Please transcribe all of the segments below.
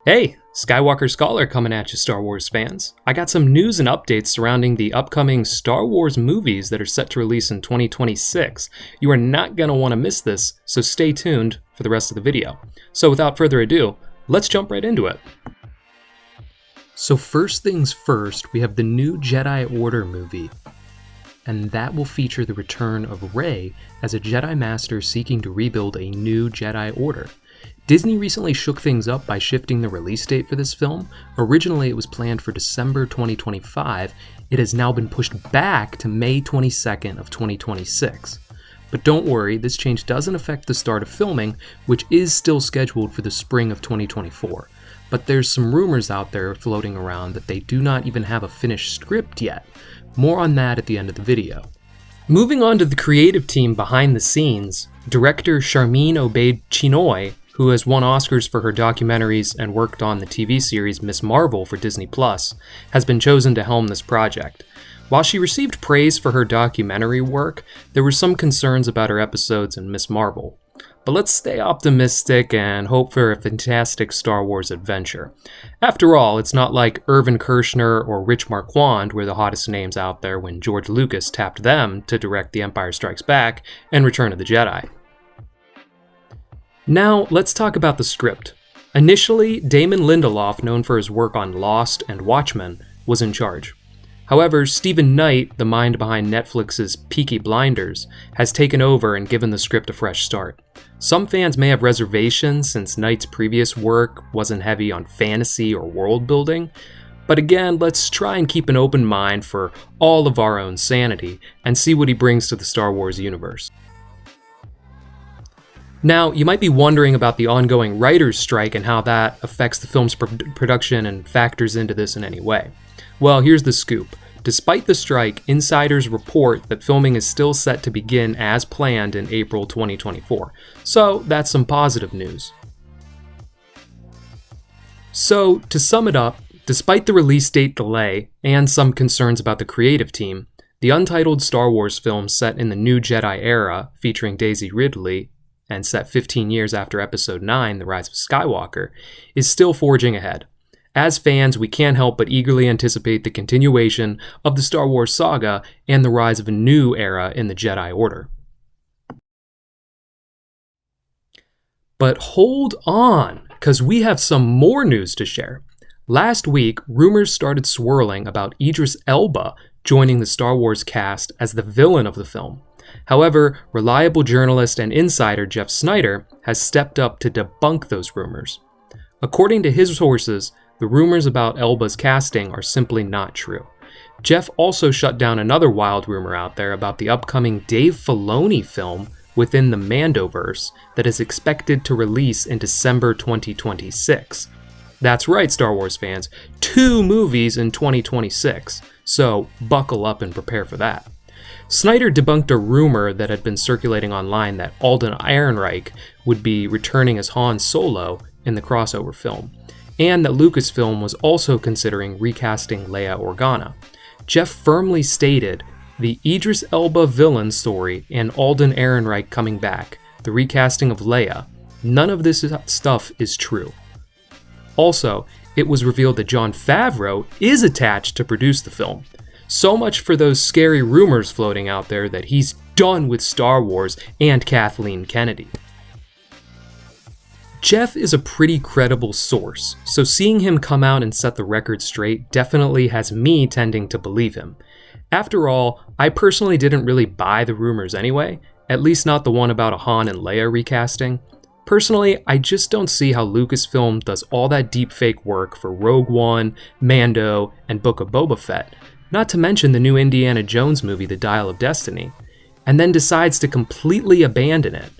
Hey, Skywalker Scholar coming at you, Star Wars fans. I got some news and updates surrounding the upcoming Star Wars movies that are set to release in 2026. You are not going to want to miss this, so stay tuned for the rest of the video. So without further ado, let's jump right into it. So first things first, we have the new Jedi Order movie, and that will feature the return of Rey as a Jedi Master seeking to rebuild a new Jedi Order. Disney recently shook things up by shifting the release date for this film. Originally, it was planned for December 2025. It has now been pushed back to May 22nd of 2026. But don't worry, this change doesn't affect the start of filming, which is still scheduled for the spring of 2024. But there's some rumors out there floating around that they do not even have a finished script yet. More on that at the end of the video. Moving on to the creative team behind the scenes, director Sharmeen Obaid-Chinoy, who has won Oscars for her documentaries and worked on the TV series Ms. Marvel for Disney+, has been chosen to helm this project. While she received praise for her documentary work, there were some concerns about her episodes in Ms. Marvel. But let's stay optimistic and hope for a fantastic Star Wars adventure. After all, it's not like Irvin Kershner or Rich Marquand were the hottest names out there when George Lucas tapped them to direct The Empire Strikes Back and Return of the Jedi. Now, let's talk about the script. Initially, Damon Lindelof, known for his work on Lost and Watchmen, was in charge. However, Stephen Knight, the mind behind Netflix's Peaky Blinders, has taken over and given the script a fresh start. Some fans may have reservations since Knight's previous work wasn't heavy on fantasy or world building, but again, let's try and keep an open mind for all of our own sanity and see what he brings to the Star Wars universe. Now, you might be wondering about the ongoing writer's strike and how that affects the film's production and factors into this in any way. Well, here's the scoop. Despite the strike, insiders report that filming is still set to begin as planned in April 2024. So, that's some positive news. So, to sum it up, despite the release date delay and some concerns about the creative team, the untitled Star Wars film set in the new Jedi era, featuring Daisy Ridley, and set 15 years after Episode 9, The Rise of Skywalker, is still forging ahead. As fans, we can't help but eagerly anticipate the continuation of the Star Wars saga and the rise of a new era in the Jedi Order. But hold on, because we have some more news to share. Last week, rumors started swirling about Idris Elba joining the Star Wars cast as the villain of the film. However, reliable journalist and insider Jeff Snyder has stepped up to debunk those rumors. According to his sources, the rumors about Elba's casting are simply not true. Jeff also shut down another wild rumor out there about the upcoming Dave Filoni film within the Mandoverse that is expected to release in December 2026. That's right, Star Wars fans, 2 movies in 2026, so buckle up and prepare for that. Snyder debunked a rumor that had been circulating online that Alden Ehrenreich would be returning as Han Solo in the crossover film, and that Lucasfilm was also considering recasting Leia Organa. Jeff firmly stated the Idris Elba villain story and Alden Ehrenreich coming back, the recasting of Leia, none of this stuff is true. Also, it was revealed that Jon Favreau is attached to produce the film. So much for those scary rumors floating out there that he's done with Star Wars and Kathleen Kennedy. Jeff is a pretty credible source, so seeing him come out and set the record straight definitely has me tending to believe him. After all, I personally didn't really buy the rumors anyway, at least not the one about a Han and Leia recasting. Personally, I just don't see how Lucasfilm does all that deepfake work for Rogue One, Mando, and Book of Boba Fett, not to mention the new Indiana Jones movie, The Dial of Destiny, and then decides to completely abandon it.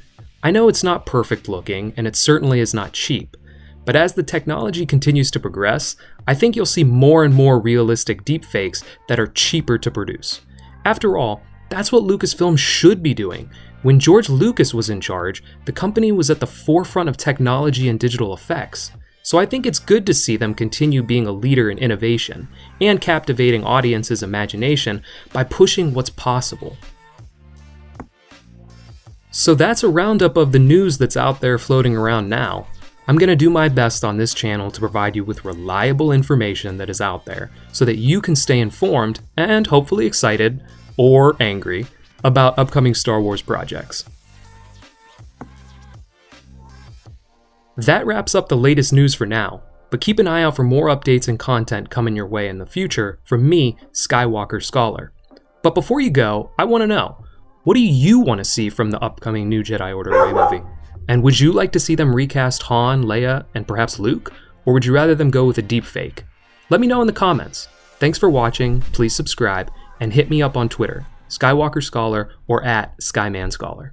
I know it's not perfect looking, and it certainly is not cheap, but as the technology continues to progress, I think you'll see more and more realistic deepfakes that are cheaper to produce. After all, that's what Lucasfilm should be doing. When George Lucas was in charge, the company was at the forefront of technology and digital effects. So I think it's good to see them continue being a leader in innovation and captivating audiences' imagination by pushing what's possible. So that's a roundup of the news that's out there floating around now. I'm going to do my best on this channel to provide you with reliable information that is out there so that you can stay informed and hopefully excited, or angry, about upcoming Star Wars projects. That wraps up the latest news for now, but keep an eye out for more updates and content coming your way in the future from me, Skywalker Scholar. But before you go, I want to know, what do you want to see from the upcoming new Jedi Order Rey movie? And would you like to see them recast Han, Leia, and perhaps Luke? Or would you rather them go with a deep fake? Let me know in the comments. Thanks for watching, please subscribe, and hit me up on Twitter, Skywalker Scholar or @SkymanScholar.